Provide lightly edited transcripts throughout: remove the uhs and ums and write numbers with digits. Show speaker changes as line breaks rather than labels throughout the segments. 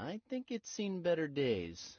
I think it's seen better days.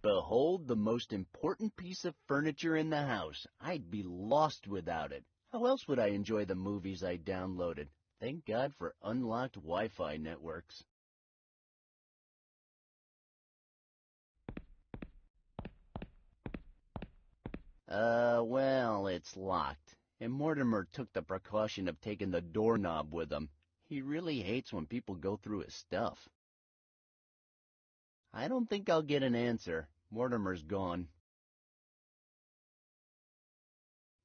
Behold the most important piece of furniture in the house. I'd be lost without it. How else would I enjoy the movies I downloaded? Thank God for unlocked Wi-Fi networks. Well, it's locked. And Mortimer took the precaution of taking the doorknob with him. He really hates when people go through his stuff. I don't think I'll get an answer. Mortimer's gone.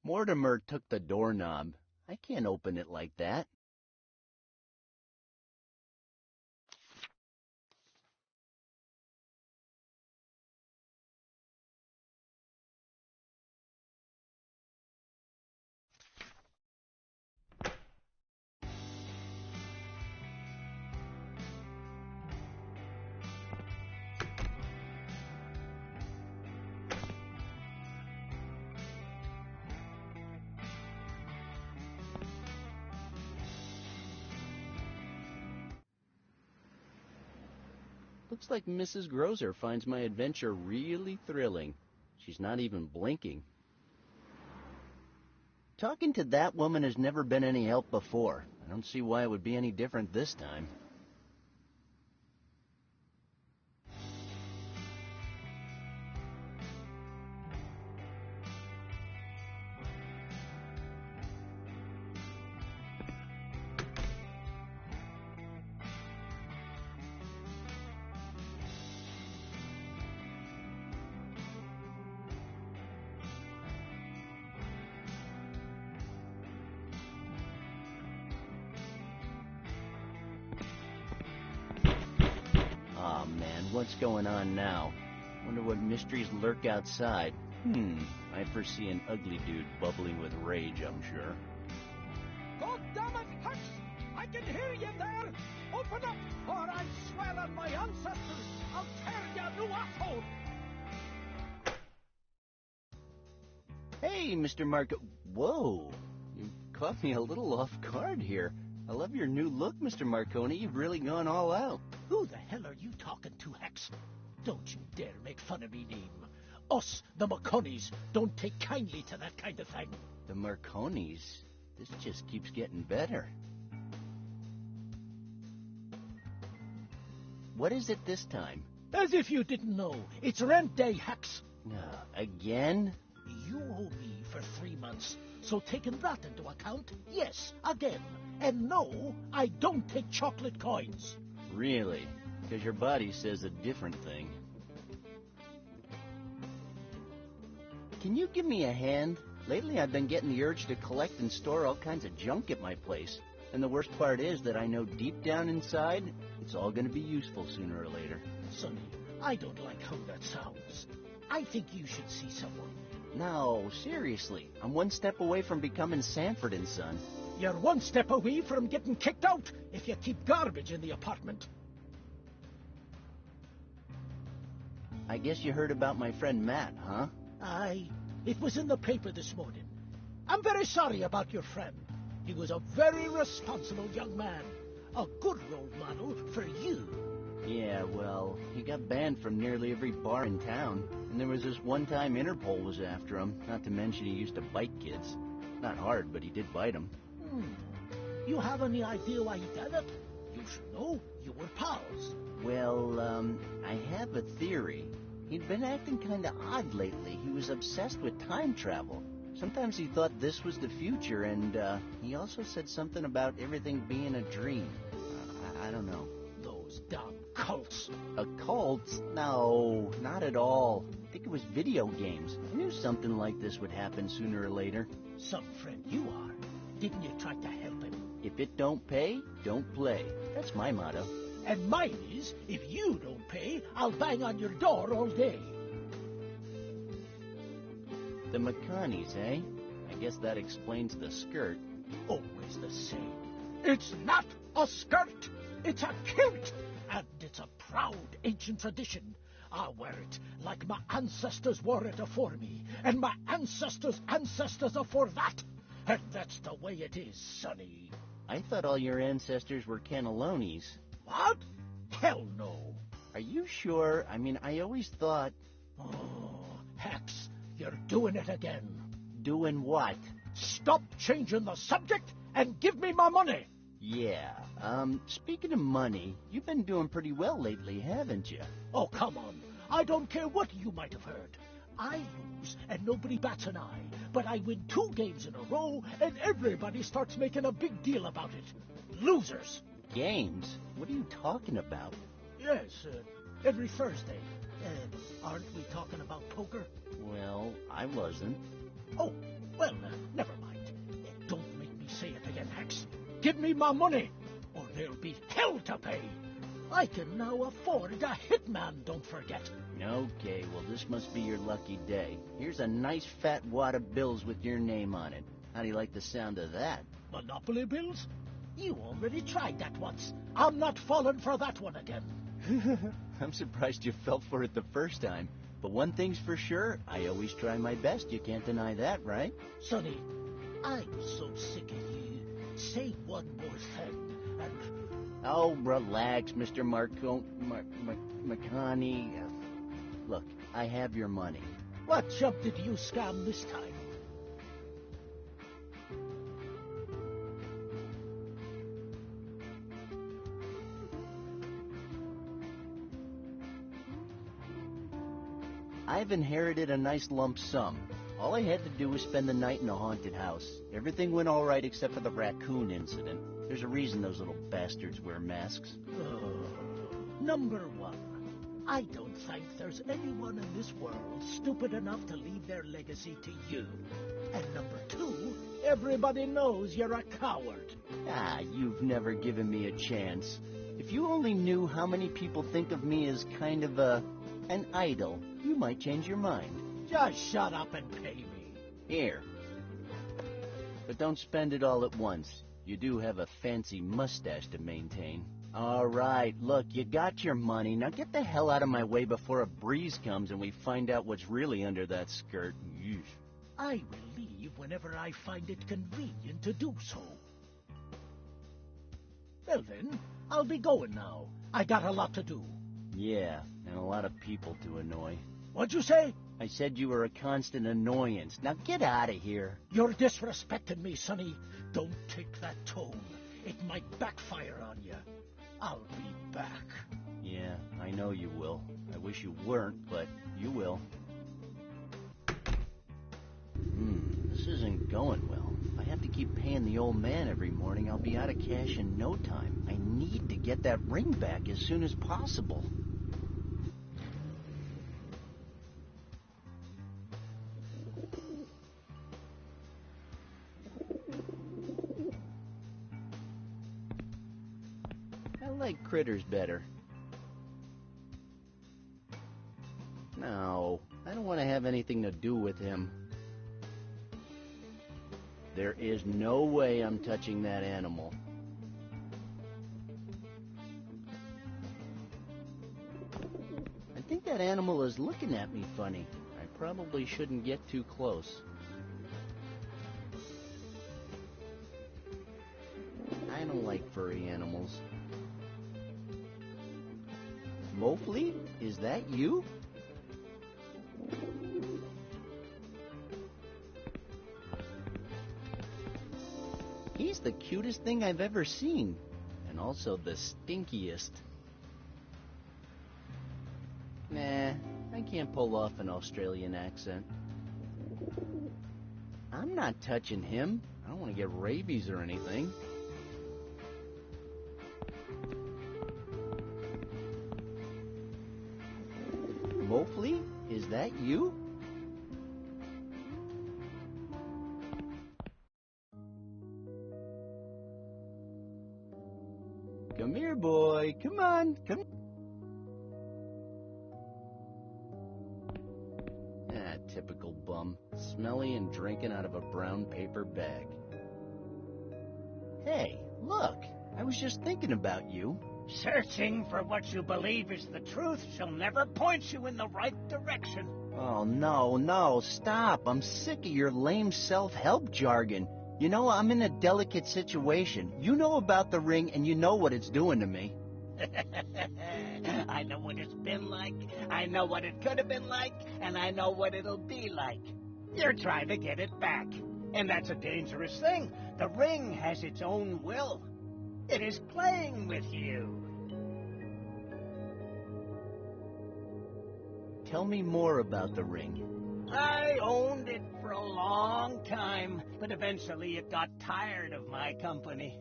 Mortimer took the doorknob. I can't open it like that. Looks like Mrs. Grocer finds my adventure really thrilling. She's not even blinking. Talking to that woman has never been any help before. I don't see why it would be any different this time. Aw, man, what's going on now? Wonder what mysteries lurk outside. I foresee an ugly dude bubbling with rage, I'm sure.
God damn it, Hux! I can hear you there! Open up, or I swear on my ancestors, I'll tear you new asshole!
Hey, Mr. Marco... Whoa! You caught me a little off guard here. I love your new look, Mr. Marconi. You've really gone all out.
Who the hell are you talking to, Hex? Don't you dare make fun of me name. Us, the Marconis, don't take kindly to that kind of thing.
The Marconis? This just keeps getting better. What is it this time?
As if you didn't know. It's rent day, Hex.
Again?
You owe me for 3 months. So taking that into account, yes, again. And no, I don't take chocolate coins.
Really? Because your body says a different thing. Can you give me a hand? Lately I've been getting the urge to collect and store all kinds of junk at my place. And the worst part is that I know deep down inside, it's all going to be useful sooner or later.
Sonny, I don't like how that sounds. I think you should see someone.
No, seriously. I'm one step away from becoming Sanford and Son.
You're one step away from getting kicked out if you keep garbage in the apartment.
I guess you heard about my friend Matt, huh?
Aye, it was in the paper this morning. I'm very sorry about your friend. He was a very responsible young man. A good role model for you.
Yeah, well, he got banned from nearly every bar in town. And there was this one time Interpol was after him, not to mention he used to bite kids. Not hard, but he did bite them.
You have any idea why he did it? You should know. You were pals.
Well, I have a theory. He'd been acting kind of odd lately. He was obsessed with time travel. Sometimes he thought this was the future, and he also said something about everything being a dream. I don't know.
Those damn cults.
A cult? No, not at all. I think it was video games. I knew something like this would happen sooner or later.
Some friend you are. Didn't you try to help him?
If it don't pay, don't play. That's my motto.
And mine is, if you don't pay, I'll bang on your door all day.
The McConnies, eh? I guess that explains the skirt.
Always the same. It's not a skirt, it's a kilt, and it's a proud ancient tradition. I wear it like my ancestors wore it afore me, and my ancestors' ancestors afore that. And that's the way it is, sonny.
I thought all your ancestors were cannellonis.
What? Hell no.
Are you sure? I mean, I always thought...
Oh, Hex, you're doing it again.
Doing what?
Stop changing the subject and give me my money.
Yeah, speaking of money, you've been doing pretty well lately, haven't you?
Oh, come on. I don't care what you might have heard. I lose and nobody bats an eye, but I win 2 games in a row and everybody starts making a big deal about it. Losers.
Games? What are you talking about?
Yes, every Thursday. Aren't we talking about poker?
Well, I wasn't.
Oh, well, never mind. Don't make me say it again, Hex. Give me my money, or there'll be hell to pay. I can now afford a hitman, don't forget.
Okay, well, this must be your lucky day. Here's a nice fat wad of bills with your name on it. How do you like the sound of that?
Monopoly bills? You already tried that once. I'm not falling for that one again.
I'm surprised you fell for it the first time. But one thing's for sure, I always try my best. You can't deny that, right?
Sonny, I'm so sick of you. Say one more thing, and...
Oh, relax, Mr. McConney. Look, I have your money.
What chump did you scam this time?
I've inherited a nice lump sum. All I had to do was spend the night in a haunted house. Everything went all right except for the raccoon incident. There's a reason those little bastards wear masks.
Number 1, I don't think there's anyone in this world stupid enough to leave their legacy to you. And number 2, everybody knows you're a coward.
Ah, you've never given me a chance. If you only knew how many people think of me as kind of an idol, you might change your mind.
Just shut up and pay me.
Here. But don't spend it all at once. You do have a fancy mustache to maintain. All right, look, you got your money. Now get the hell out of my way before a breeze comes and we find out what's really under that skirt. Yeesh.
I will leave whenever I find it convenient to do so. Well then, I'll be going now. I got a lot to do.
Yeah, and a lot of people to annoy.
What'd you say?
I said you were a constant annoyance. Now get out of here.
You're disrespecting me, Sonny. Don't take that tone. It might backfire on you. I'll be back.
Yeah, I know you will. I wish you weren't, but you will. This isn't going well. If I have to keep paying the old man every morning, I'll be out of cash in no time. I need to get that ring back as soon as possible. I like Critters better. No, I don't want to have anything to do with him. There is no way I'm touching that animal. I think that animal is looking at me funny. I probably shouldn't get too close. I don't like furry animals. Mofley, is that you? He's the cutest thing I've ever seen, and also the stinkiest. Nah, I can't pull off an Australian accent. I'm not touching him. I don't want to get rabies or anything. Mofley, is that you? Come here, boy. Come on. Come. Ah, typical bum. Smelly and drinking out of a brown paper bag. Hey, look. I was just thinking about you.
Searching for what you believe is the truth shall never point you in the right direction.
Oh, no, stop. I'm sick of your lame self-help jargon. You know, I'm in a delicate situation. You know about the ring, and you know what it's doing to me.
I know what it's been like, I know what it could have been like, and I know what it'll be like. You're trying to get it back, and that's a dangerous thing. The ring has its own will. It is playing with you.
Tell me more about the ring.
I owned it for a long time, but eventually it got tired of my company.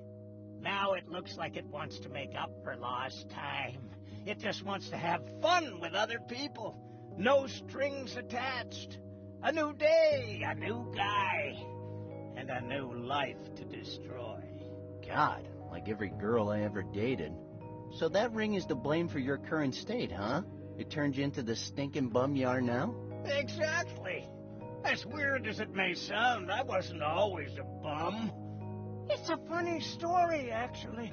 Now it looks like it wants to make up for lost time. It just wants to have fun with other people. No strings attached. A new day, a new guy, and a new life to destroy.
God, like every girl I ever dated. So that ring is to blame for your current state, huh? It turned you into the stinking bum you are now?
Exactly. As weird as it may sound, I wasn't always a bum. It's a funny story, actually.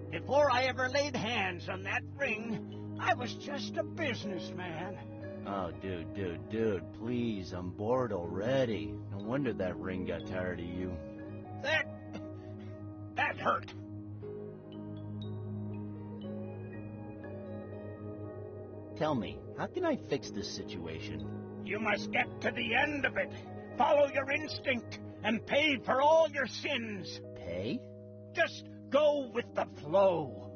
Before I ever laid hands on that ring, I was just a businessman.
Oh, dude, please, I'm bored already. No wonder that ring got tired of you.
That hurt.
Tell me, how can I fix this situation?
You must get to the end of it. Follow your instinct and pay for all your sins.
Pay?
Just go with the flow.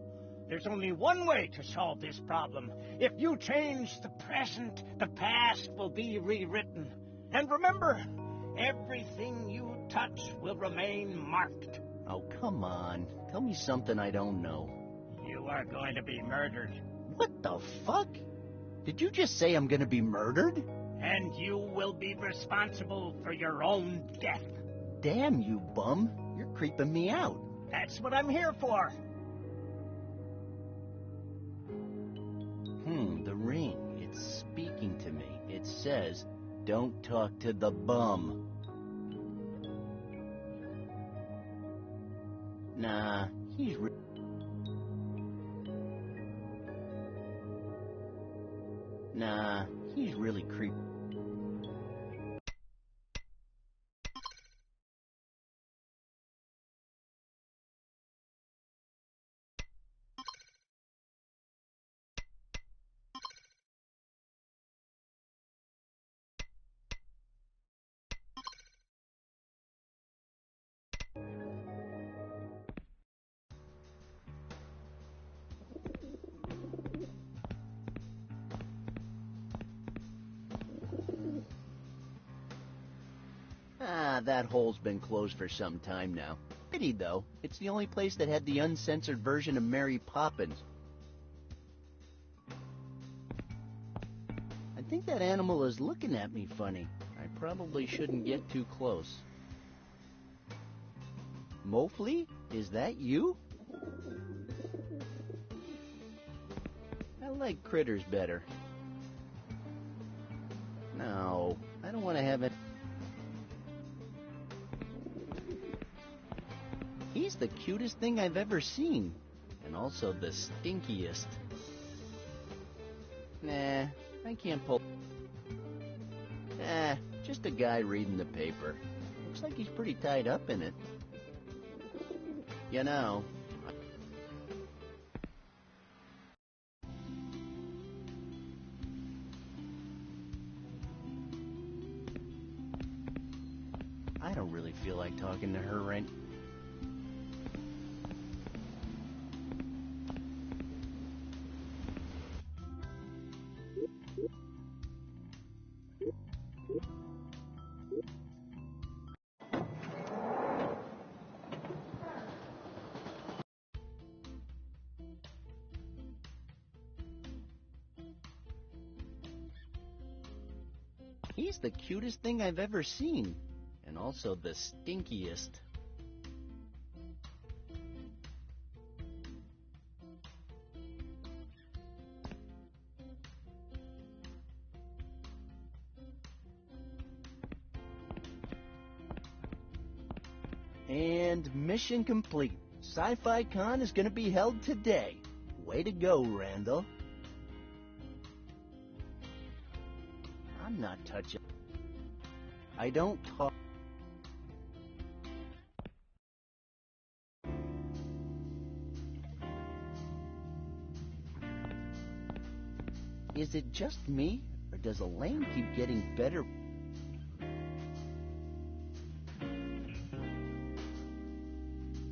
There's only one way to solve this problem. If you change the present, the past will be rewritten. And remember, everything you touch will remain marked.
Oh, come on. Tell me something I don't know.
You are going to be murdered.
What the fuck? Did you just say I'm gonna be murdered?
And you will be responsible for your own death.
Damn you, bum. You're creeping me out.
That's what I'm here for.
The ring. It's speaking to me. It says, don't talk to the bum. Nah, he's really creepy. That hole's been closed for some time now. Pity, though. It's the only place that had the uncensored version of Mary Poppins. I think that animal is looking at me funny. I probably shouldn't get too close. Mofley, is that you? I like critters better. No, I don't want to have it. He's the cutest thing I've ever seen, and also the stinkiest. Nah, I can't pull. Just a guy reading the paper. Looks like he's pretty tied up in it. You know, I don't really feel like talking to her right. He's the cutest thing I've ever seen, and also the stinkiest. And mission complete. Sci-Fi Con is going to be held today. Way to go, Randal. I'm not touching. I don't talk. Is it just me, or does Elaine keep getting better?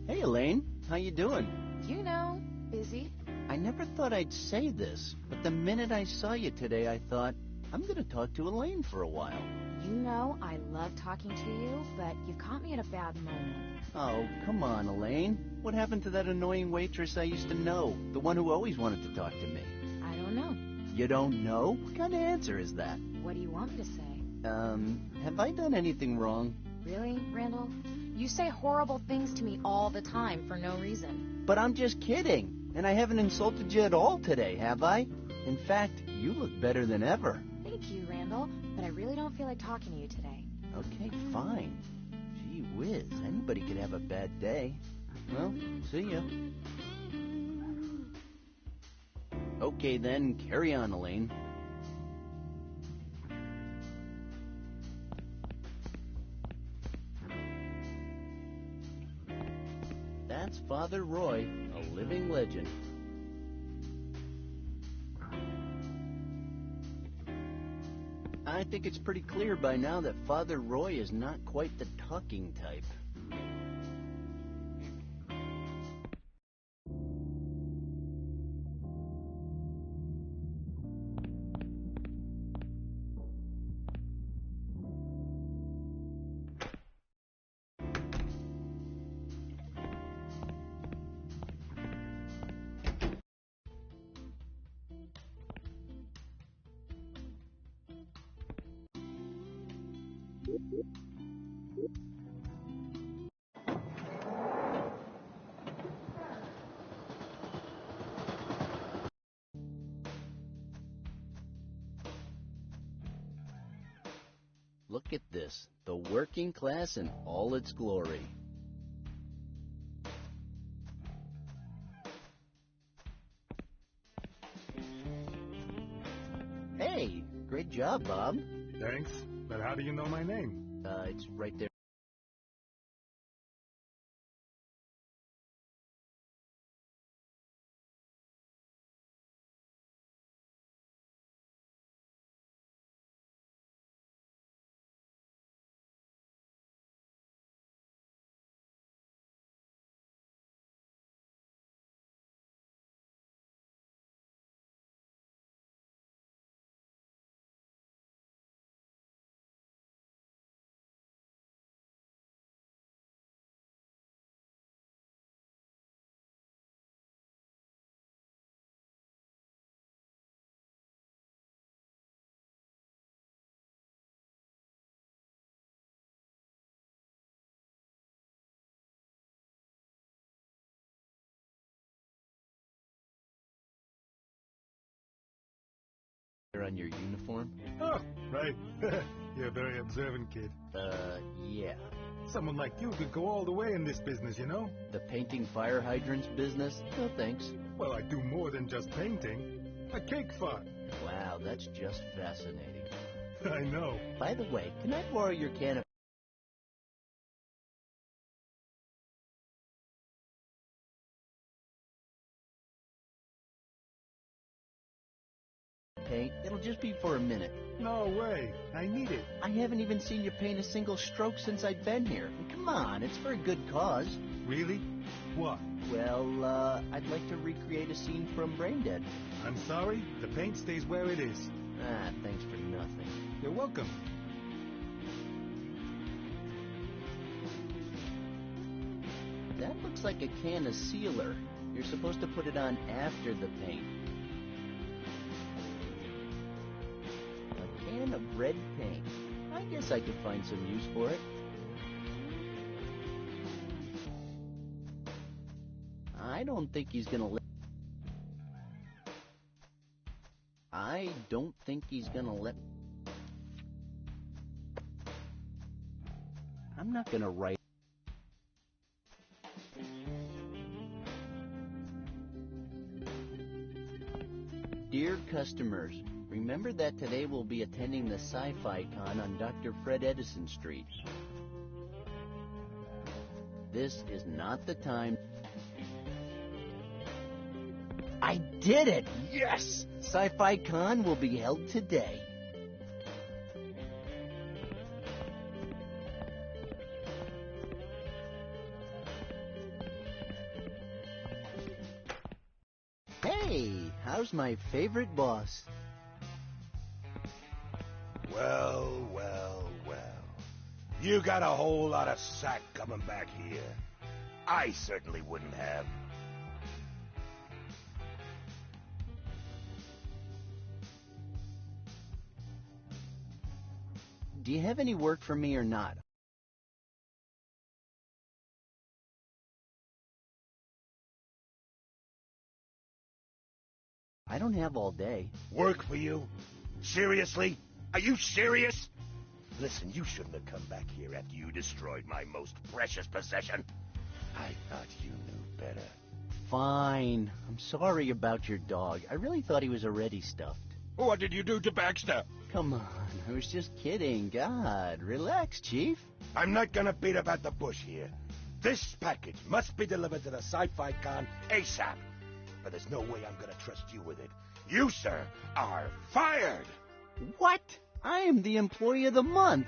Hey, Elaine. How you doing?
You know, busy.
I never thought I'd say this, but the minute I saw you today, I thought, I'm going to talk to Elaine for a while.
You know I love talking to you, but you caught me at a bad moment.
Oh, come on, Elaine. What happened to that annoying waitress I used to know? The one who always wanted to talk to me.
I don't know.
You don't know? What kind of answer is that?
What do you want me to say?
Have I done anything wrong?
Really, Randall? You say horrible things to me all the time for no reason.
But I'm just kidding. And I haven't insulted you at all today, have I? In fact, you look better than ever.
Thank you, Randall, but I really don't feel like talking to you today.
Okay, fine. Gee whiz, anybody could have a bad day. Well, see ya. Okay then, carry on, Elaine. That's Father Roy, a living legend. I think it's pretty clear by now that Father Roy is not quite the talking type. Look at this, the working class in all its glory. Hey, great job, Bob.
Thanks, but how do you know my name?
It's right there. On your uniform?
Oh, right. You're a very observant kid.
Yeah.
Someone like you could go all the way in this business, you know?
The painting fire hydrants business? No thanks.
Well, I do more than just painting. A cake fart.
Wow, that's just fascinating.
I know.
By the way, can I borrow your can of paint? It'll just be for a minute.
No way. I need it.
I haven't even seen you paint a single stroke since I've been here. Come on, it's for a good cause.
Really? What?
Well, I'd like to recreate a scene from Braindead.
I'm sorry. The paint stays where it is.
Ah, thanks for nothing.
You're welcome.
That looks like a can of sealer. You're supposed to put it on after the paint. A can can of red paint. I guess I could find some use for it. I don't think he's gonna let... I don't think he's gonna let... I'm not gonna write... Dear customers, remember that today we'll be attending the Sci-Fi Con on Dr. Fred Edison Street. This is not the time... I did it! Yes! Sci-Fi Con will be held today. Hey, how's my favorite boss?
Well, well, well. You got a whole lot of sack coming back here. I certainly wouldn't have.
Do you have any work for me or not? I don't have all day.
Work for you? Seriously? Are you serious? Listen, you shouldn't have come back here after you destroyed my most precious possession. I thought you knew better.
Fine. I'm sorry about your dog. I really thought he was already stuffed.
What did you do to Baxter?
Come on, I was just kidding. God, relax, Chief.
I'm not gonna beat about the bush here. This package must be delivered to the Sci-Fi Con ASAP. But there's no way I'm gonna trust you with it. You, sir, are fired!
What? I am the employee of the month.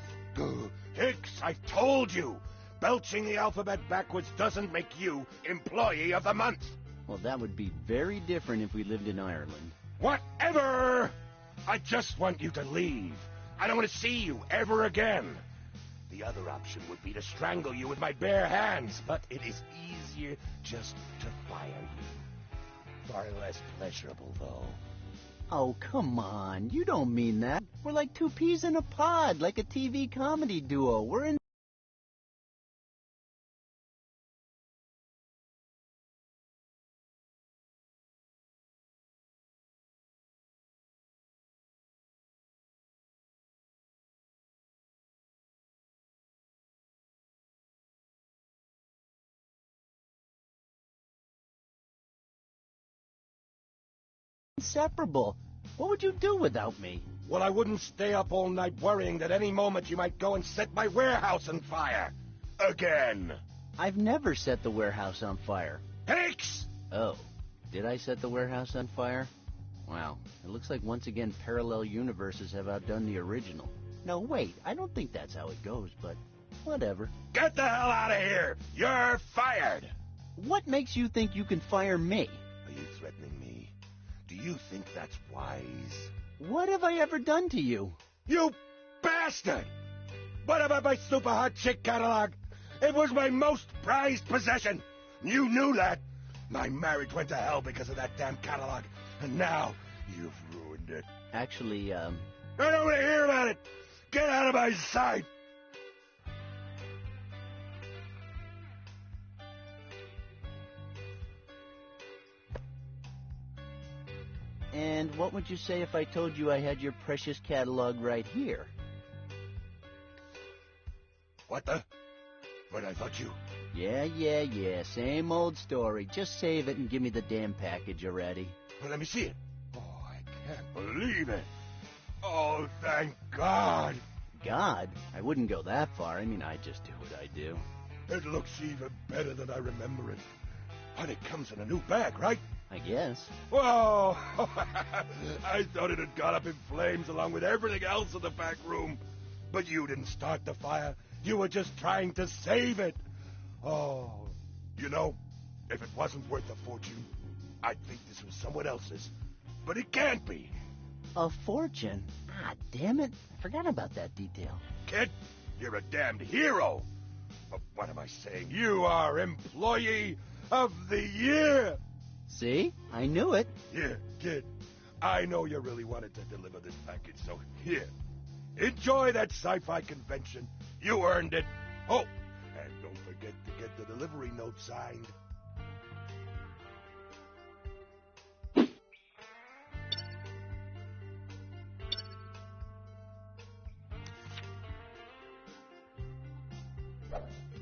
Hicks, I've told you! Belching the alphabet backwards doesn't make you employee of the month!
Well, that would be very different if we lived in Ireland.
Whatever! I just want you to leave. I don't want to see you ever again. The other option would be to strangle you with my bare hands, but it is easier just to fire you. Far less pleasurable, though.
Oh, come on. You don't mean that. We're like two peas in a pod, like a TV comedy duo. We're in... inseparable. What would you do without me?
Well, I wouldn't stay up all night worrying that any moment you might go and set my warehouse on fire. Again.
I've never set the warehouse on fire.
Hicks!
Oh, did I set the warehouse on fire? Wow, it looks like once again parallel universes have outdone the original. No, wait, I don't think that's how it goes, but whatever.
Get the hell out of here! You're fired!
What makes you think you can fire me?
Are you threatening me? Do you think that's wise?
What have I ever done to you?
You bastard! What about my super hot chick catalog? It was my most prized possession. You knew that. My marriage went to hell because of that damn catalog. And now, you've ruined it.
Actually,
I don't want to hear about it! Get out of my sight!
And what would you say if I told you I had your precious catalog right here?
What the? But I thought you...
Yeah. Same old story. Just save it and give me the damn package already.
Well, let me see it. Oh, I can't believe it. Oh, thank God.
God? I wouldn't go that far. I mean, I just do what I do.
It looks even better than I remember it. And it comes in a new bag, right?
I guess.
Whoa! I thought it had gone up in flames along with everything else in the back room. But you didn't start the fire. You were just trying to save it. Oh, you know, if it wasn't worth a fortune, I'd think this was someone else's. But it can't be.
A fortune? Ah, damn it. I forgot about that detail.
Kid, you're a damned hero. But what am I saying? You are Employee of the Year.
See? I knew it.
Here, kid. I know you really wanted to deliver this package, so here. Enjoy that sci-fi convention. You earned it. Oh, and don't forget to get the delivery note signed.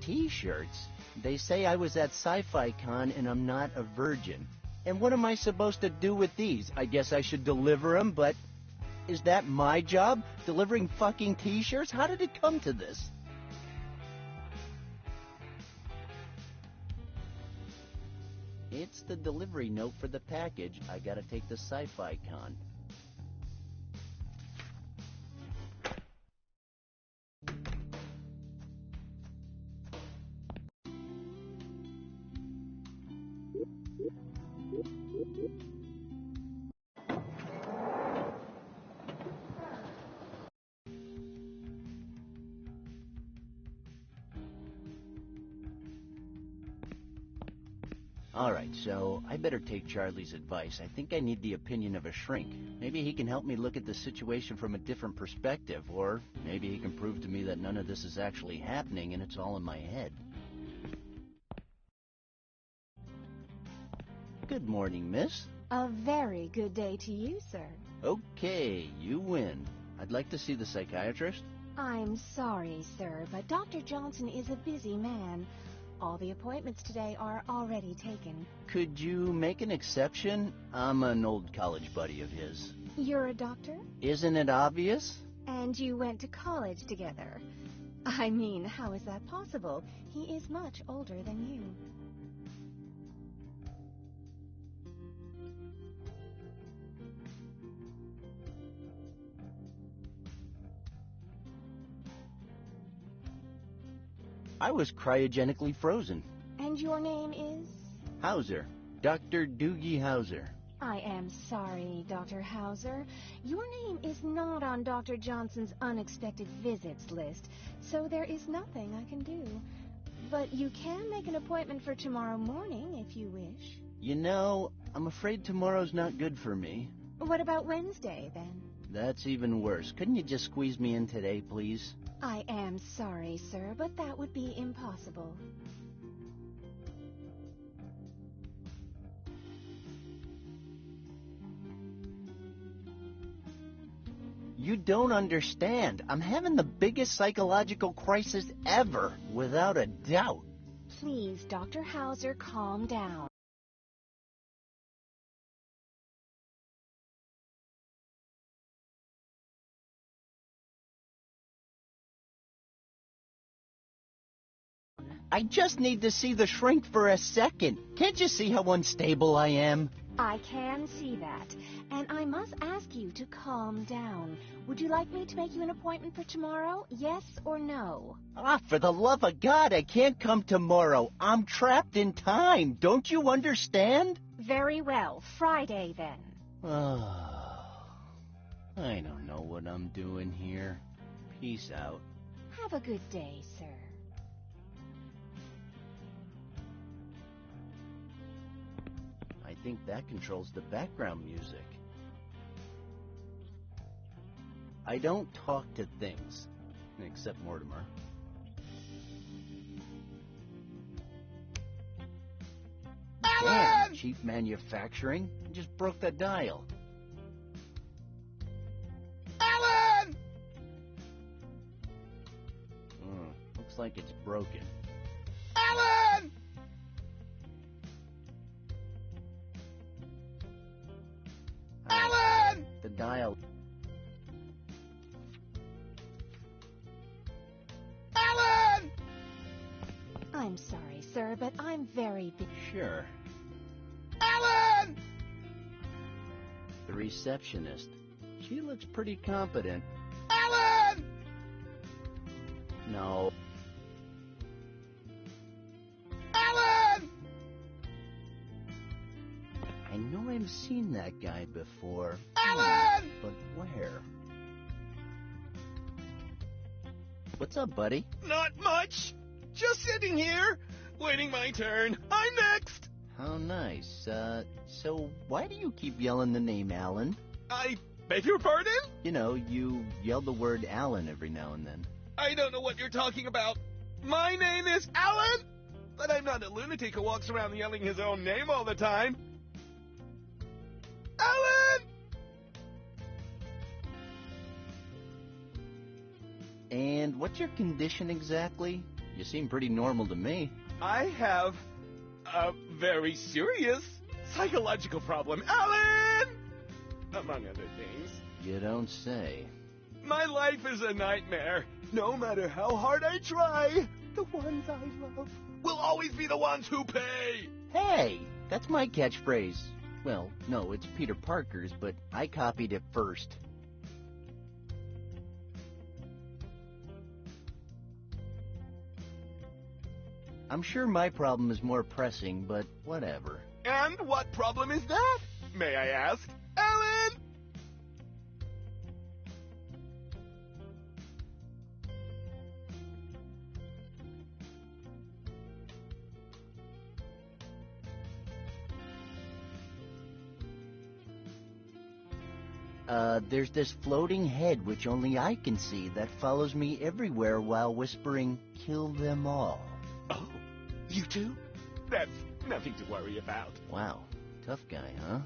T-shirts? They say I was at Sci-Fi Con and I'm not a virgin. And what am I supposed to do with these? I guess I should deliver them, but is that my job? Delivering fucking T-shirts? How did it come to this? It's the delivery note for the package. I gotta take to Sci-Fi Con. Alright, so I better take Charlie's advice. I think I need the opinion of a shrink. Maybe he can help me look at the situation from a different perspective, or maybe he can prove to me that none of this is actually happening and it's all in my head. Good morning, miss.
A very good day to you, sir.
Okay, you win. I'd like to see the psychiatrist.
I'm sorry, sir, but Dr. Johnson is a busy man. All the appointments today are already taken.
Could you make an exception? I'm an old college buddy of his.
You're a doctor?
Isn't it obvious?
And you went to college together. I mean, how is that possible? He is much older than you.
I was cryogenically frozen.
And your name is?
Hauser. Dr. Doogie Hauser.
I am sorry, Dr. Hauser. Your name is not on Dr. Johnson's unexpected visits list, so there is nothing I can do. But you can make an appointment for tomorrow morning if you wish.
You know, I'm afraid tomorrow's not good for me.
What about Wednesday, then?
That's even worse. Couldn't you just squeeze me in today, please?
I am sorry, sir, but that would be impossible.
You don't understand. I'm having the biggest psychological crisis ever, without a doubt.
Please, Dr. Hauser, calm down.
I just need to see the shrink for a second. Can't you see how unstable I am?
I can see that, and I must ask you to calm down. Would you like me to make you an appointment for tomorrow? Yes or no?
Ah, for the love of God, I can't come tomorrow. I'm trapped in time. Don't you understand?
Very well. Friday, then.
Oh, I don't know what I'm doing here. Peace out.
Have a good day, sir.
I think that controls the background music. I don't talk to things, except Mortimer. Damn, cheap manufacturing. I just broke the dial.
Alan!
Looks like it's broken.
Alan! Alan!
The dial.
Alan!
I'm sorry, sir, but I'm very busy.
Sure.
Alan!
The receptionist. She looks pretty competent.
Alan!
No.
Alan!
I know I've seen that guy before.
Alan!
But where? What's up, buddy?
Not much. Just sitting here, waiting my turn. I'm next.
How nice. So why do you keep yelling the name Alan?
I Beg your pardon?
You know, you yell the word Alan every now and then.
I don't know what you're talking about. My name is Alan, but I'm not a lunatic who walks around yelling his own name all the time. Alan!
And what's your condition exactly? You seem pretty normal to me.
I have a very serious psychological problem, Alan! Among other things.
You don't say.
My life is a nightmare. No matter how hard I try, the ones I love will always be the ones who pay.
Hey, that's my catchphrase. Well, no, it's Peter Parker's, but I copied it first. I'm sure my problem is more pressing, but whatever.
And what problem is that, may I ask? Alan!
There's this floating head which only I can see that follows me everywhere while whispering, "Kill them all."
Oh, you too? That's nothing to worry about.
Wow, tough guy, huh?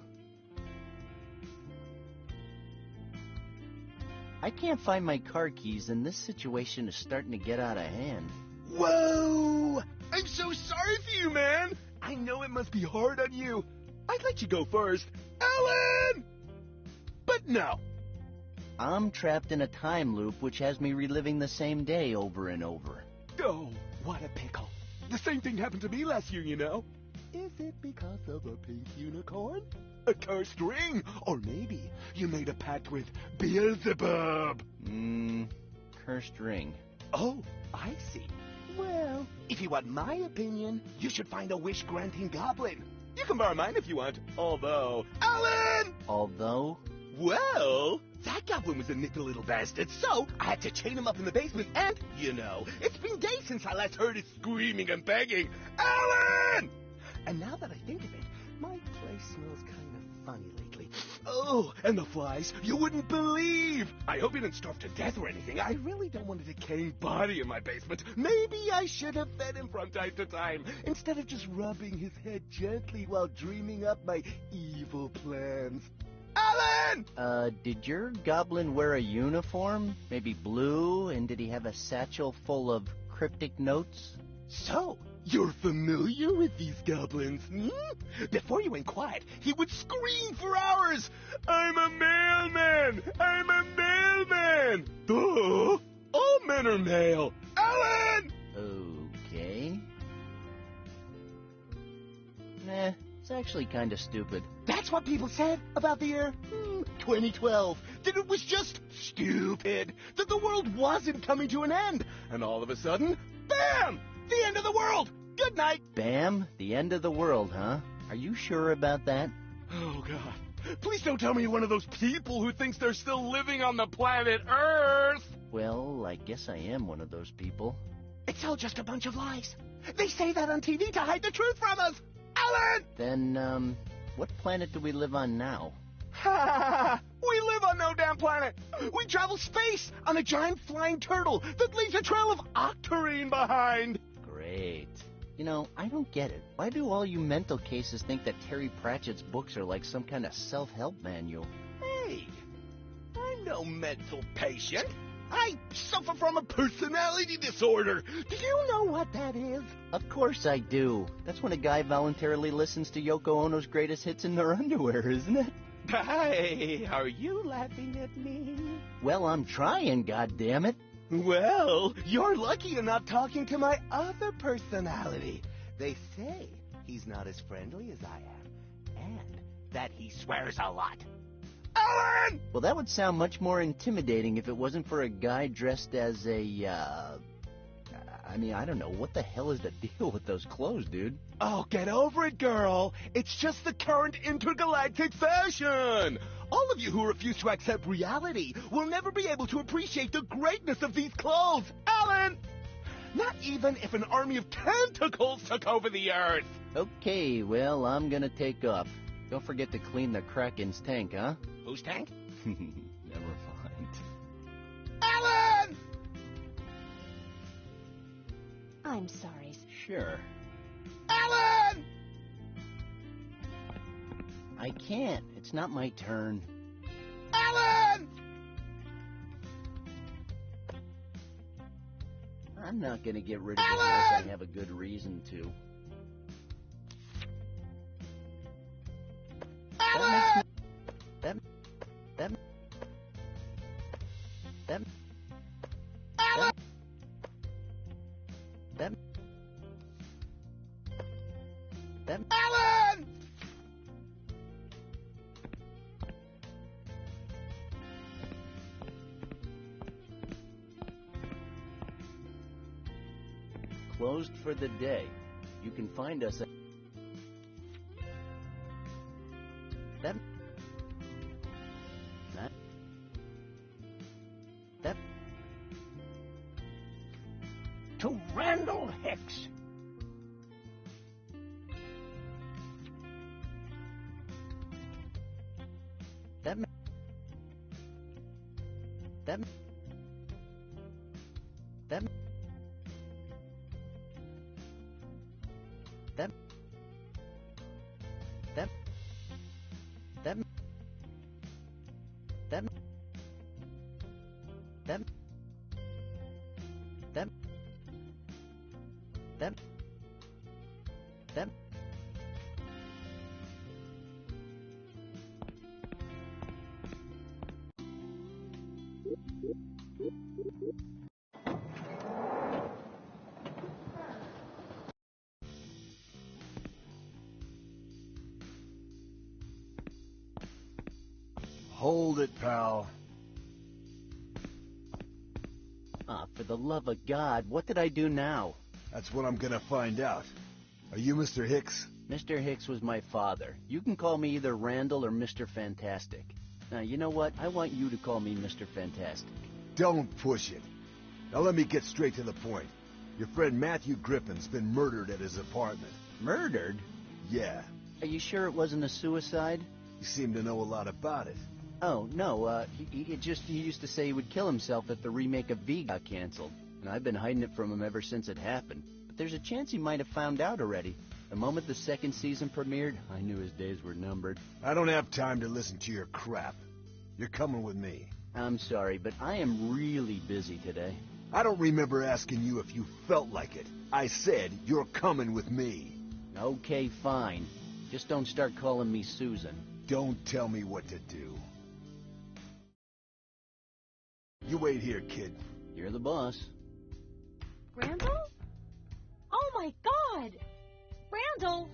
I can't find my car keys, and this situation is starting to get out of hand.
Whoa! I'm so sorry for you, man! I know it must be hard on you. I'd let you go first. Alan! But no.
I'm trapped in a time loop which has me reliving the same day over and over.
Oh, what a pickle. The same thing happened to me last year, you know. Is it because of a pink unicorn? A cursed ring? Or maybe you made a pact with Beelzebub?
Cursed ring.
Oh, I see. Well, if you want my opinion, you should find a wish-granting goblin. You can borrow mine if you want, although... Alan!
Although?
Well, that goblin was a nippy little bastard, so I had to chain him up in the basement, and, you know, it's been days since I last heard his screaming and begging, Alan! And now that I think of it, my place smells kind of funny lately. Oh, and the flies, you wouldn't believe! I hope he didn't starve to death or anything. I really don't want a decaying body in my basement. Maybe I should have fed him from time to time, instead of just rubbing his head gently while dreaming up my evil plans. Alan!
Did your goblin wear a uniform? Maybe blue? And did he have a satchel full of cryptic notes?
So, you're familiar with these goblins, hmm? Before you went quiet, he would scream for hours. I'm a mailman! I'm a mailman! Duh! All men are male. Alan!
Okay. Nah, it's actually kind of stupid.
That's what people said about the year 2012. That it was just stupid. That the world wasn't coming to an end. And all of a sudden, bam! The end of the world! Good night!
Bam? The end of the world, huh? Are you sure about that?
Oh, God. Please don't tell me you're one of those people who thinks they're still living on the planet Earth!
Well, I guess I am one of those people.
It's all just a bunch of lies. They say that on TV to hide the truth from us! Alan!
Then, what planet do we live on now?
Ha! We live on no damn planet! We travel space on a giant flying turtle that leaves a trail of octarine behind!
Great. You know, I don't get it. Why do all you mental cases think that Terry Pratchett's books are like some kind of self-help manual?
Hey, I'm no mental patient. I suffer from a personality disorder. Do you know what that is?
Of course I do. That's when a guy voluntarily listens to Yoko Ono's greatest hits in their underwear, isn't it?
Hey, are you laughing at me?
Well, I'm trying, goddammit.
Well, you're lucky you're not talking to my other personality. They say he's not as friendly as I am, and that he swears a lot. Alan!
Well, that would sound much more intimidating if it wasn't for a guy dressed as a, I don't know. What the hell is the deal with those clothes, dude?
Oh, get over it, girl. It's just the current intergalactic fashion. All of you who refuse to accept reality will never be able to appreciate the greatness of these clothes, Alan! Not even if an army of tentacles took over the Earth.
Okay, well, I'm gonna take off. Don't forget to clean the Kraken's tank, huh?
Whose tank?
Never mind.
Alan!
I'm sorry.
Sure.
Alan!
I can't. It's not my turn.
Alan!
I'm not gonna get rid of it unless I have a good reason to.
Alan!
That
Alan!
closed for the day. You can find us at that
To Randal Hicks.
that that that that that that that that that that that
Hold it, pal.
Ah, for the love of God, what did I do now?
That's what I'm gonna find out. Are you Mr. Hicks?
Mr. Hicks was my father. You can call me either Randall or Mr. Fantastic. Now, you know what? I want you to call me Mr. Fantastic.
Don't push it. Now let me get straight to the point. Your friend Matthew Griffin's been murdered at his apartment.
Murdered?
Yeah.
Are you sure it wasn't a suicide?
You seem to know a lot about it.
Oh, no, he used to say he would kill himself if the remake of V got canceled. And I've been hiding it from him ever since it happened. But there's a chance he might have found out already. The moment the second season premiered, I knew his days were numbered.
I don't have time to listen to your crap. You're coming with me.
I'm sorry, but I am really busy today.
I don't remember asking you if you felt like it. I said you're coming with me.
Okay, fine. Just don't start calling me Susan.
Don't tell me what to do. You wait here, kid.
You're the boss.
Randall? Oh my God! Randall!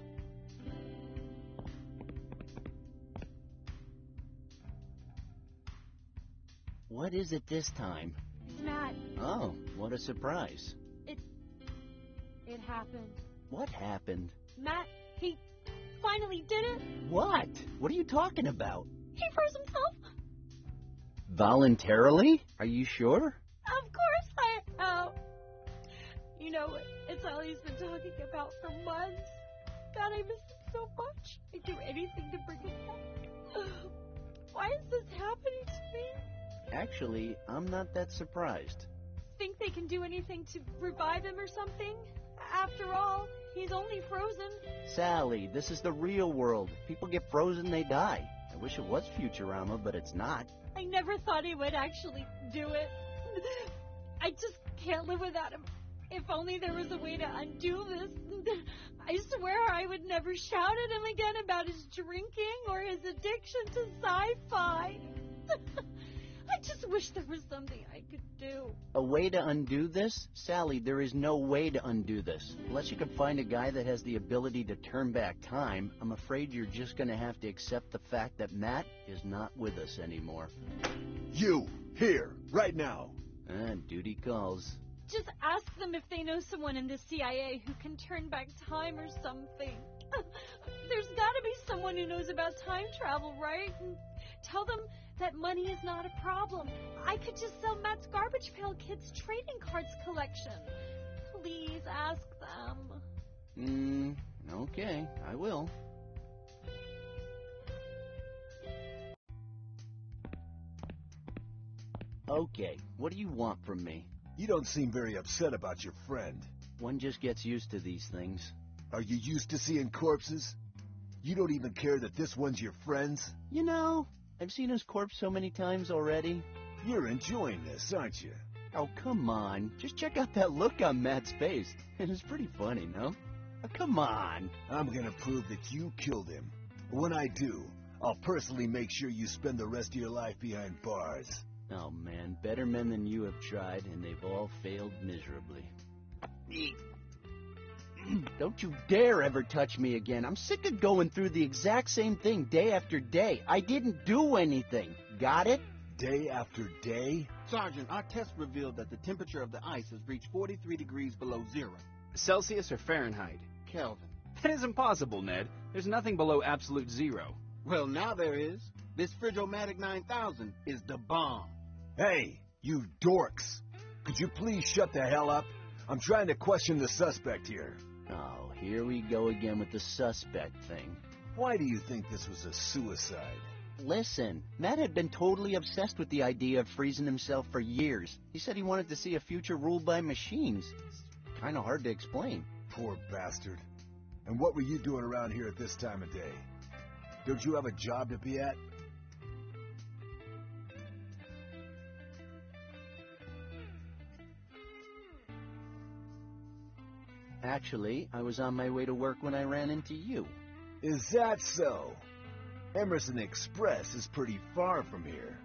What is it this time?
It's Matt.
Oh, what a surprise.
It happened.
What happened?
Matt, he finally did it.
What? What are you talking about?
He froze himself.
Voluntarily? Are you sure?
Of course I am. You know, it's all he's been talking about for months. God, I miss him so much. I'd do anything to bring him back. Why is this happening to me?
Actually, I'm not that surprised.
Think they can do anything to revive him or something? After all, he's only frozen.
Sally, this is the real world. People get frozen, they die. I wish it was Futurama, but it's not.
I never thought he would actually do it. I just can't live without him. If only there was a way to undo this. I swear I would never shout at him again about his drinking or his addiction to sci-fi. I just wish there was something I could do.
A way to undo this? Sally, there is no way to undo this. Unless you can find a guy that has the ability to turn back time, I'm afraid you're just going to have to accept the fact that Matt is not with us anymore.
You, here, right now.
Duty calls.
Just ask them if they know someone in the CIA who can turn back time or something. There's got to be someone who knows about time travel, right? Tell them that money is not a problem. I could just sell Matt's Garbage Pail Kids trading cards collection. Please ask them.
Okay, I will. Okay, what do you want from me?
You don't seem very upset about your friend.
One just gets used to these things.
Are you used to seeing corpses? You don't even care that this one's your friend's?
You know, I've seen his corpse so many times already.
You're enjoying this, aren't you?
Oh, come on. Just check out that look on Matt's face. It's pretty funny, no? Oh, come on.
I'm gonna prove that you killed him. When I do, I'll personally make sure you spend the rest of your life behind bars.
Oh, man, better men than you have tried, and they've all failed miserably. Don't you dare ever touch me again. I'm sick of going through the exact same thing day after day. I didn't do anything. Got it?
Day after day?
Sergeant, our test revealed that the temperature of the ice has reached 43 degrees below zero.
Celsius or Fahrenheit?
Kelvin.
That is impossible, Ned. There's nothing below absolute zero.
Well, now there is. This Frigomatic 9000 is the bomb.
Hey, you dorks. Could you please shut the hell up? I'm trying to question the suspect here.
Oh, here we go again with the suspect thing.
Why do you think this was a suicide?
Listen, Matt had been totally obsessed with the idea of freezing himself for years. He said he wanted to see a future ruled by machines. It's kind of hard to explain.
Poor bastard. And what were you doing around here at this time of day? Don't you have a job to be at?
Actually, I was on my way to work when I ran into you.
Is that so? Emerson Express is pretty far from here.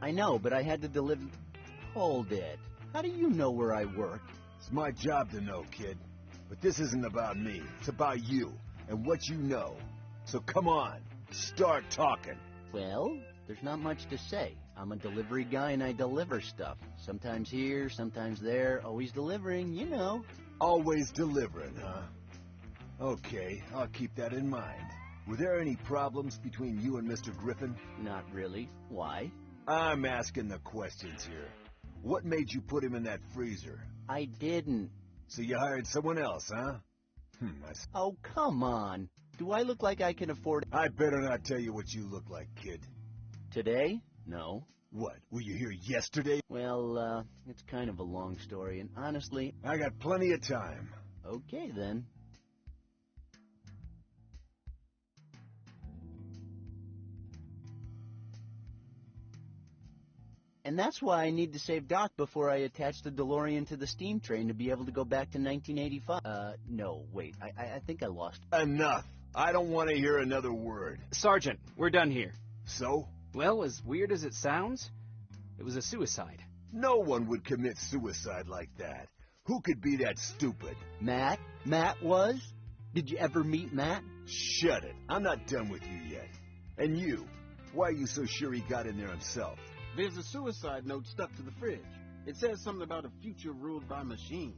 I know, but I had to deliver... Hold it. How do you know where I work?
It's my job to know, kid. But this isn't about me. It's about you and what you know. So come on, start talking.
Well, there's not much to say. I'm a delivery guy and I deliver stuff. Sometimes here, sometimes there, always delivering, you know.
Always delivering, huh? Okay, I'll keep that in mind. Were there any problems between you and Mr. Griffin?
Not really. Why?
I'm asking the questions here. What made you put him in that freezer?
I didn't.
So you hired someone else, huh?
Oh, come on. Do I look like I can afford...
I better not tell you what you look like, kid.
Today? No.
What, were you here yesterday?
Well, it's kind of a long story, and honestly...
I got plenty of time.
Okay, then. And that's why I need to save Doc before I attach the DeLorean to the steam train to be able to go back to 1985. No, wait, I think I lost.
Enough! I don't want to hear another word.
Sergeant, we're done here.
So?
Well, as weird as it sounds, it was a suicide.
No one would commit suicide like that. Who could be that stupid?
Matt? Matt was? Did you ever meet Matt?
Shut it. I'm not done with you yet. And you, why are you so sure he got in there himself?
There's a suicide note stuck to the fridge. It says something about a future ruled by machines.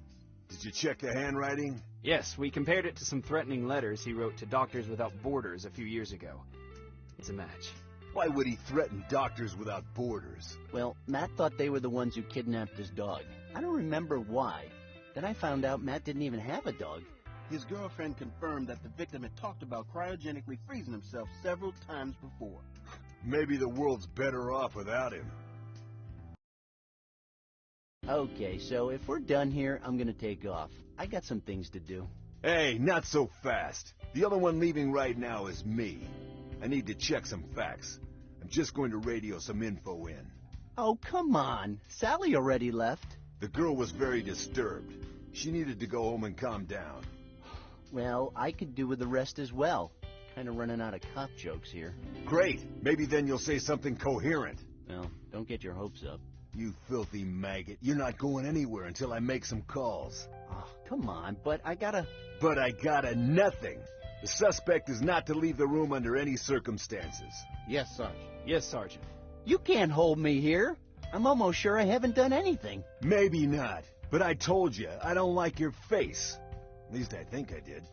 Did you check the handwriting?
Yes, we compared it to some threatening letters he wrote to Doctors Without Borders a few years ago. It's a match.
Why would he threaten Doctors Without Borders?
Well, Matt thought they were the ones who kidnapped his dog. I don't remember why. Then I found out Matt didn't even have a dog.
His girlfriend confirmed that the victim had talked about cryogenically freezing himself several times before.
Maybe the world's better off without him.
Okay, so if we're done here, I'm gonna take off. I got some things to do.
Hey, not so fast. The only one leaving right now is me. I need to check some facts. I'm just going to radio some info in.
Oh, come on. Sally already left.
The girl was very disturbed. She needed to go home and calm down.
Well, I could do with the rest as well. Kind of running out of cop jokes here.
Great. Maybe then you'll say something coherent.
Well, don't get your hopes up.
You filthy maggot. You're not going anywhere until I make some calls.
Oh, come on, but I gotta...
But I gotta nothing. The suspect is not to leave the room under any circumstances.
Yes, Sergeant.
Yes, Sergeant.
You can't hold me here. I'm almost sure I haven't done anything.
Maybe not, but I told you, I don't like your face. At least I think I did.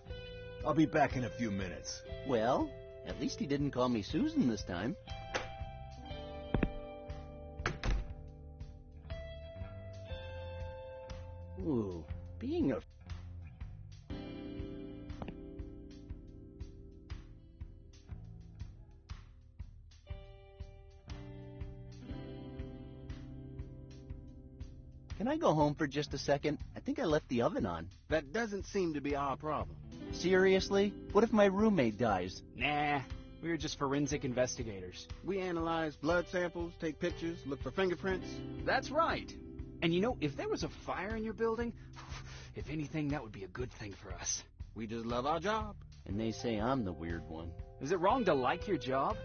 I'll be back in a few minutes.
Well, at least he didn't call me Susan this time. Ooh, being a... Can I go home for just a second? I think I left the oven on.
That doesn't seem to be our problem.
Seriously? What if my roommate dies?
Nah, we were just forensic investigators.
We analyze blood samples, take pictures, look for fingerprints.
That's right. And you know, if there was a fire in your building, if anything, that would be a good thing for us.
We just love our job.
And they say I'm the weird one.
Is it wrong to like your job?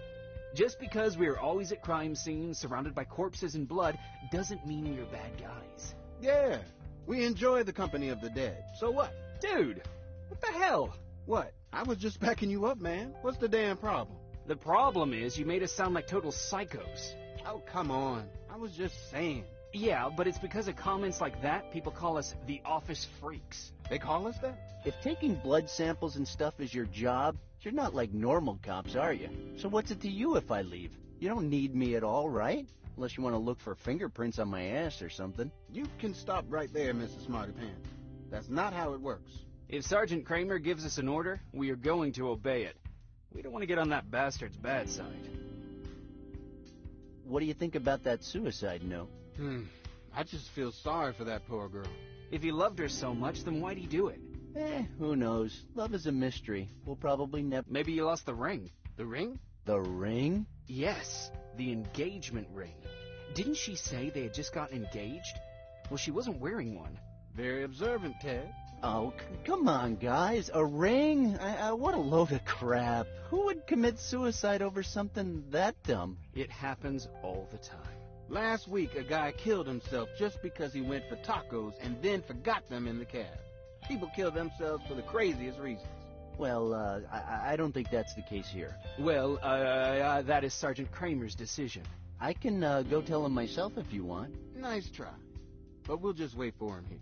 Just because we are always at crime scenes surrounded by corpses and blood doesn't mean we're bad guys.
Yeah, we enjoy the company of the dead. So what?
Dude, what the hell?
What? I was just backing you up, man. What's the damn problem?
The problem is you made us sound like total psychos.
Oh, come on. I was just saying.
Yeah, but it's because of comments like that people call us the office freaks.
They call us that?
If taking blood samples and stuff is your job, you're not like normal cops, are you? So what's it to you if I leave? You don't need me at all, right? Unless you want to look for fingerprints on my ass or something.
You can stop right there, Mr. Smarty Pants. That's not how it works.
If Sergeant Kramer gives us an order, we are going to obey it. We don't want to get on that bastard's bad side.
What do you think about that suicide note?
I just feel sorry for that poor girl.
If he loved her so much, then why'd he do it?
Who knows? Love is a mystery. We'll probably never...
Maybe he lost the ring.
The ring?
The ring?
Yes, the engagement ring. Didn't she say they had just gotten engaged? Well, she wasn't wearing one.
Very observant, Ted.
Oh, come on, guys. A ring? What a load of crap. Who would commit suicide over something that dumb?
It happens all the time.
Last week, a guy killed himself just because he went for tacos and then forgot them in the cab. People kill themselves for the craziest reasons.
Well, I don't think that's the case here.
Well, that is Sergeant Kramer's decision.
I can go tell him myself if you want.
Nice try. But we'll just wait for him here.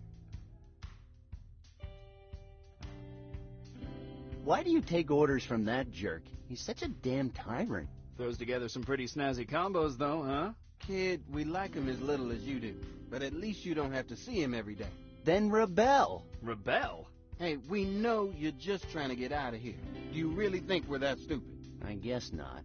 Why do you take orders from that jerk? He's such a damn tyrant.
Throws together some pretty snazzy combos, though, huh?
Kid, we like him as little as you do. But at least you don't have to see him every day.
Then rebel.
Rebel?
Hey, we know you're just trying to get out of here. Do you really think we're that stupid?
I guess not.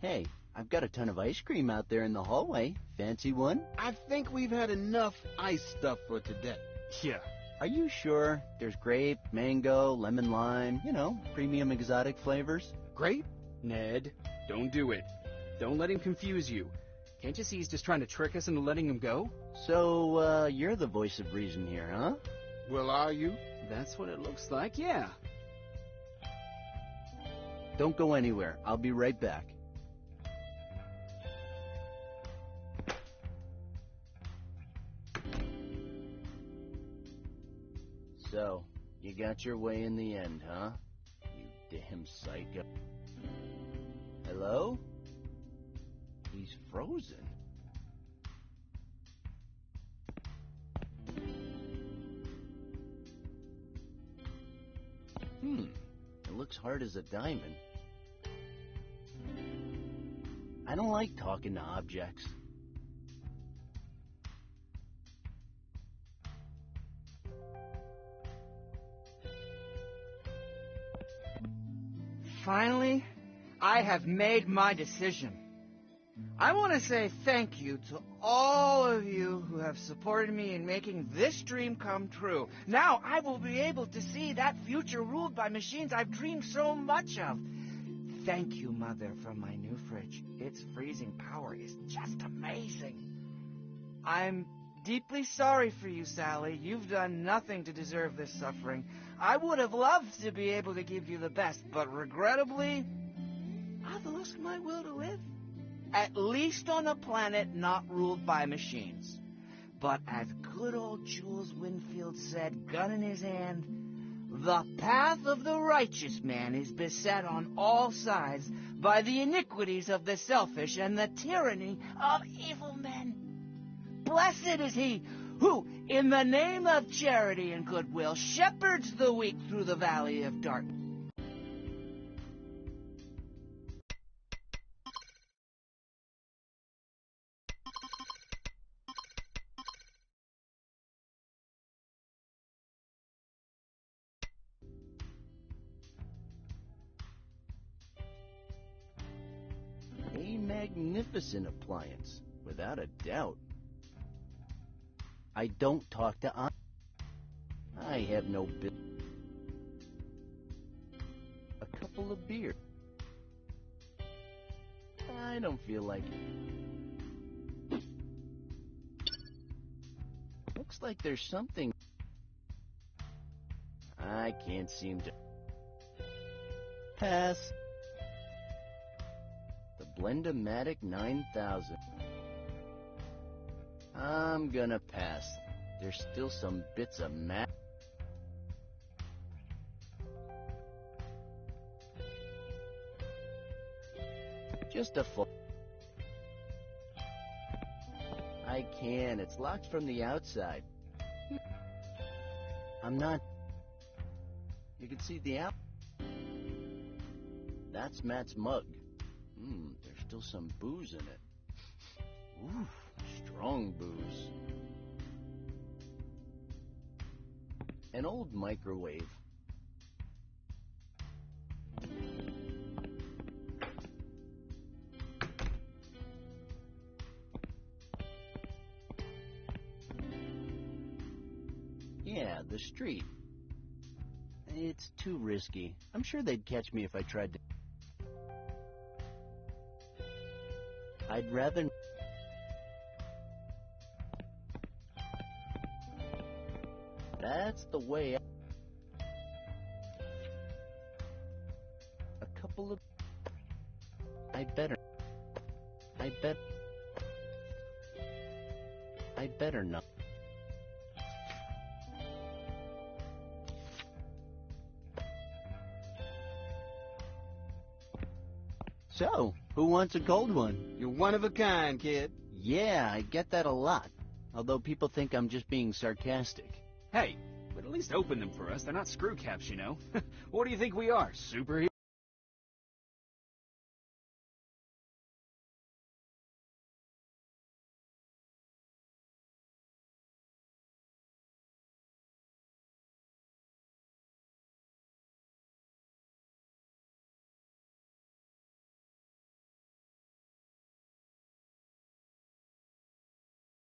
Hey, I've got a ton of ice cream out there in the hallway. Fancy one?
I think we've had enough ice stuff for today.
Yeah.
Are you sure? There's grape, mango, lemon lime, premium exotic flavors.
Grape?
Ned, don't do it. Don't let him confuse you. Can't you see he's just trying to trick us into letting him go?
So, you're the voice of reason here, huh?
Well, are you?
That's what it looks like, yeah.
Don't go anywhere. I'll be right back. So, you got your way in the end, huh? You damn psycho. Hello? He's frozen. It looks hard as a diamond. I don't like talking to objects.
Finally, I have made my decision. I want to say thank you to all of you who have supported me in making this dream come true. Now I will be able to see that future ruled by machines I've dreamed so much of. Thank you, Mother, for my new fridge. Its freezing power is just amazing. I'm deeply sorry for you, Sally. You've done nothing to deserve this suffering. I would have loved to be able to give you the best, but regrettably, I've lost my will to live. At least on a planet not ruled by machines. But as good old Jules Winfield said, gun in his hand, the path of the righteous man is beset on all sides by the iniquities of the selfish and the tyranny of evil men. Blessed is he who, in the name of charity and goodwill, shepherds the weak through the valley of darkness.
A magnificent appliance, without a doubt. I don't talk to I have no business. A couple of beers. I don't feel like it. Looks like there's something. I can't seem to. Pass. The Blendomatic 9000. I'm gonna pass. There's still some bits of mat. Just a full. I can. It's locked from the outside. I'm not. You can see the app. That's Matt's mug. There's still some booze in it. Ooh, strong booze. An old microwave. Yeah, the street. It's too risky. I'm sure they'd catch me if I tried to. I'd rather. That's the way. A couple of. I'd better not. So, who wants a cold one?
You're one of a kind, kid.
Yeah, I get that a lot. Although people think I'm just being sarcastic.
Hey, but at least open them for us. They're not screw caps, you know. What do you think we are, superheroes?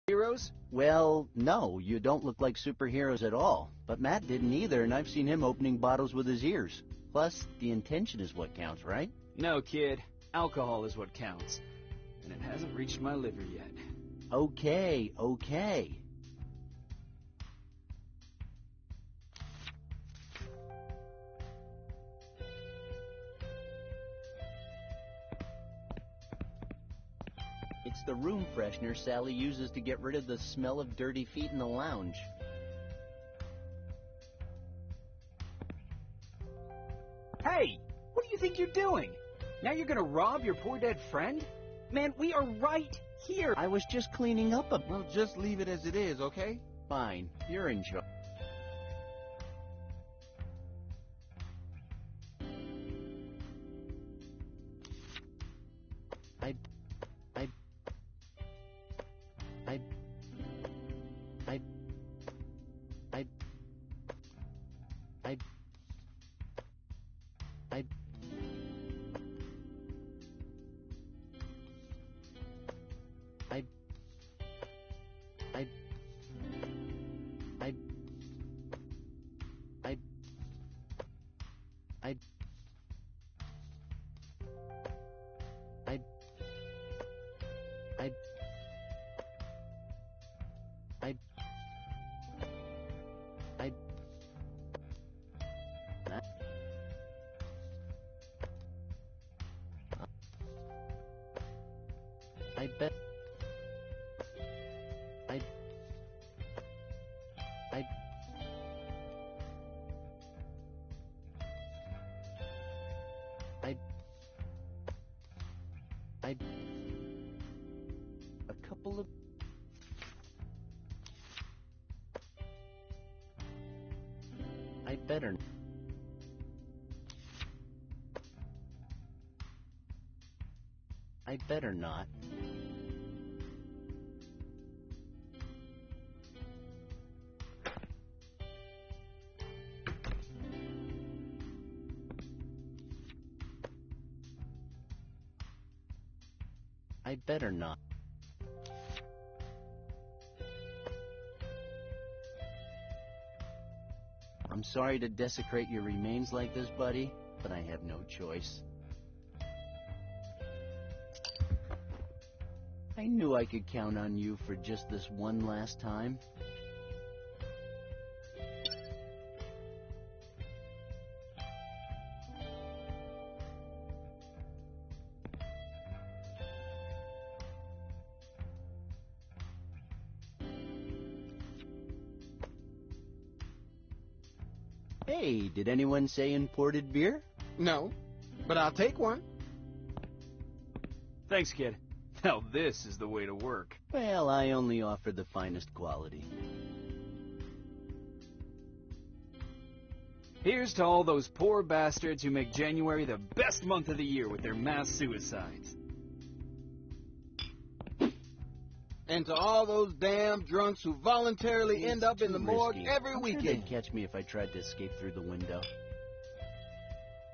Heroes?
Well, no, you don't look like superheroes at all. But Matt didn't either, and I've seen him opening bottles with his ears. Plus, the intention is what counts, right?
No, kid. Alcohol is what counts. And it hasn't reached my liver yet.
Okay. It's the room freshener Sally uses to get rid of the smell of dirty feet in the lounge.
Hey! What do you think you're doing? Now you're gonna rob your poor dead friend? Man, we are right here!
I was just cleaning up a...
Well, just leave it as it is, okay?
Fine, you're in charge. A couple of... I'd better... I'd better not. I'd better not. I'm sorry to desecrate your remains like this, buddy, but I have no choice. I knew I could count on you for just this one last time. Hey, did anyone say imported beer?
No, but I'll take one.
Thanks, kid. Now this is the way to work.
Well, I only offer the finest quality.
Here's to all those poor bastards who make January the best month of the year with their mass suicides.
And to all those damn drunks who voluntarily end up in the morgue every weekend.
They'd catch me if I tried to escape through the window.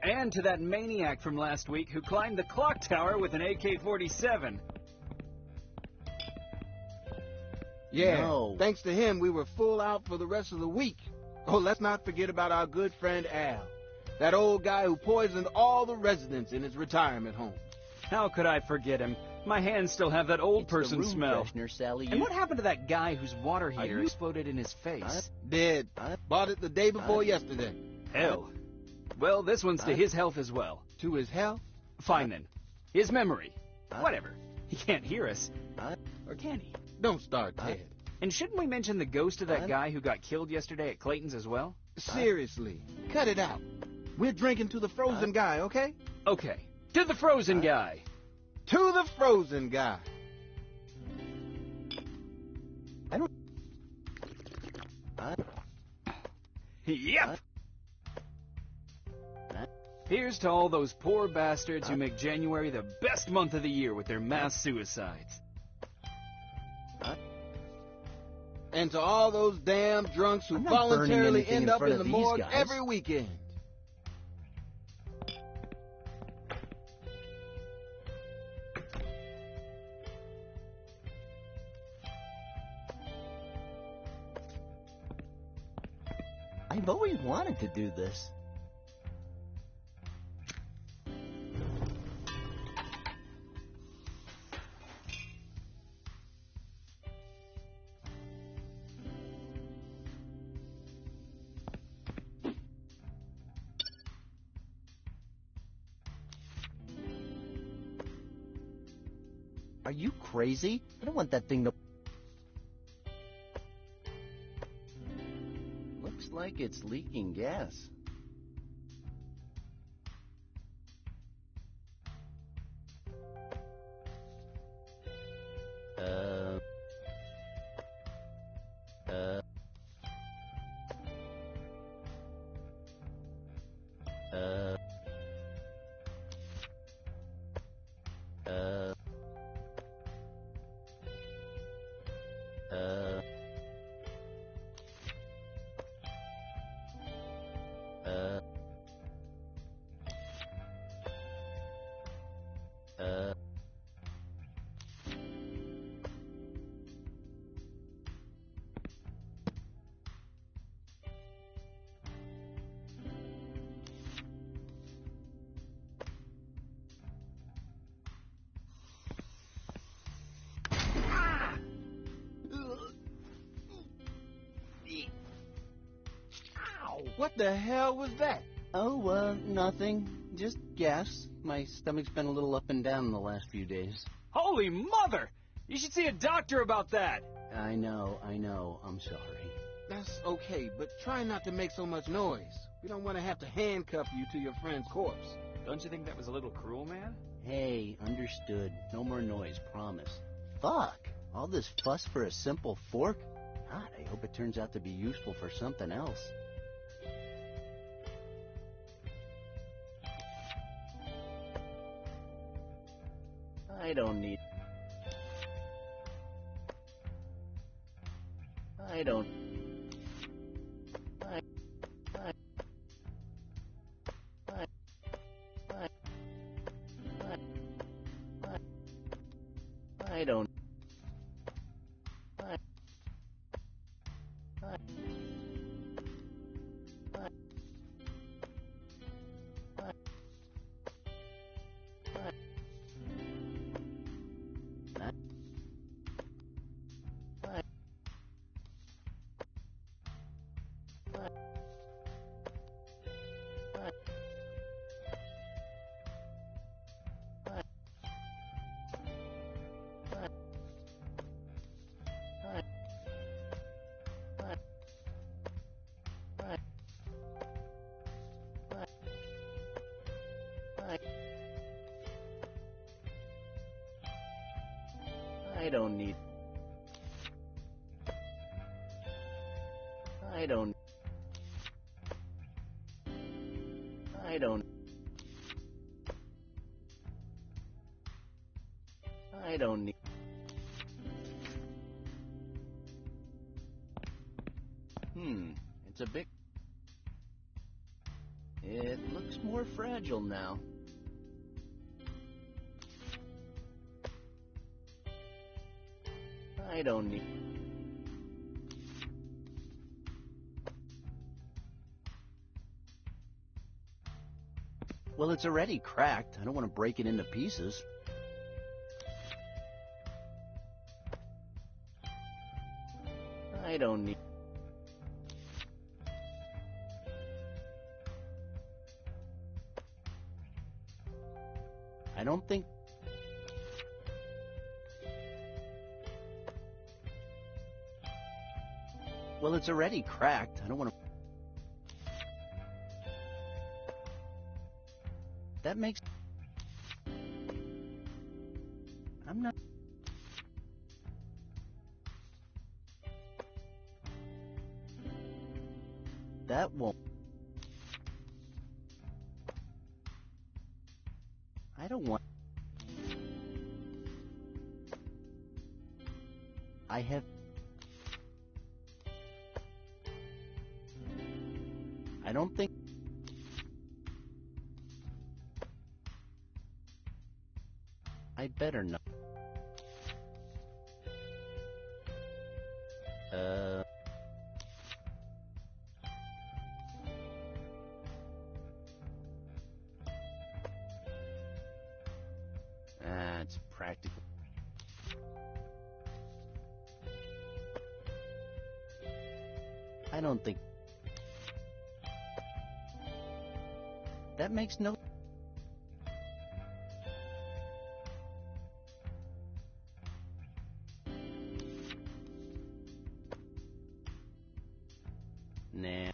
And to that maniac from last week who climbed the clock tower with an AK-47.
Yeah,
No.
Thanks to him, we were full out for the rest of the week. Oh, let's not forget about our good friend Al, that old guy who poisoned all the residents in his retirement home.
How could I forget him? My hands still have that old person
the room
smell.
freshener, Sally.
And what happened to that guy whose water heater exploded in his face?
Dead. Bought it the day before yesterday.
Hell. Well, this one's to his health as well.
To his health?
Fine then. His memory. Whatever. He can't hear us. Or can he?
Don't start, Ted.
And shouldn't we mention the ghost of that guy who got killed yesterday at Clayton's as well?
Seriously, cut it out. We're drinking to the frozen guy, okay?
Okay. To the frozen guy.
To the frozen guy.
I don't...
Yep. Here's to all those poor bastards who make January the best month of the year with their mass suicides.
And to all those damn drunks who voluntarily end up in the morgue every weekend.
I've always wanted to do this. Are you crazy? I don't want that thing to... Looks like it's leaking gas.
What the hell was that?
Oh, nothing. Just gas. My stomach's been a little up and down in the last few days.
Holy mother! You should see a doctor about that.
I know. I'm sorry.
That's okay, but try not to make so much noise. We don't want to have to handcuff you to your friend's corpse.
Don't you think that was a little cruel, man?
Hey, understood. No more noise, promise. Fuck! All this fuss for a simple fork? God, I hope it turns out to be useful for something else. I don't need... I don't... I don't... I don't need... I don't... I don't... I don't need... It's a bit... It looks more fragile now. I don't need... Well, it's already cracked. I don't want to break it into pieces. I don't need... I don't think... Well, it's already cracked. I don't want to... That makes... I'm not... That won't... I don't want... I have... I don't think... I better not. It's practical. I don't think... That makes no... Nah.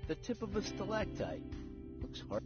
The tip of a stalactite. Looks hard.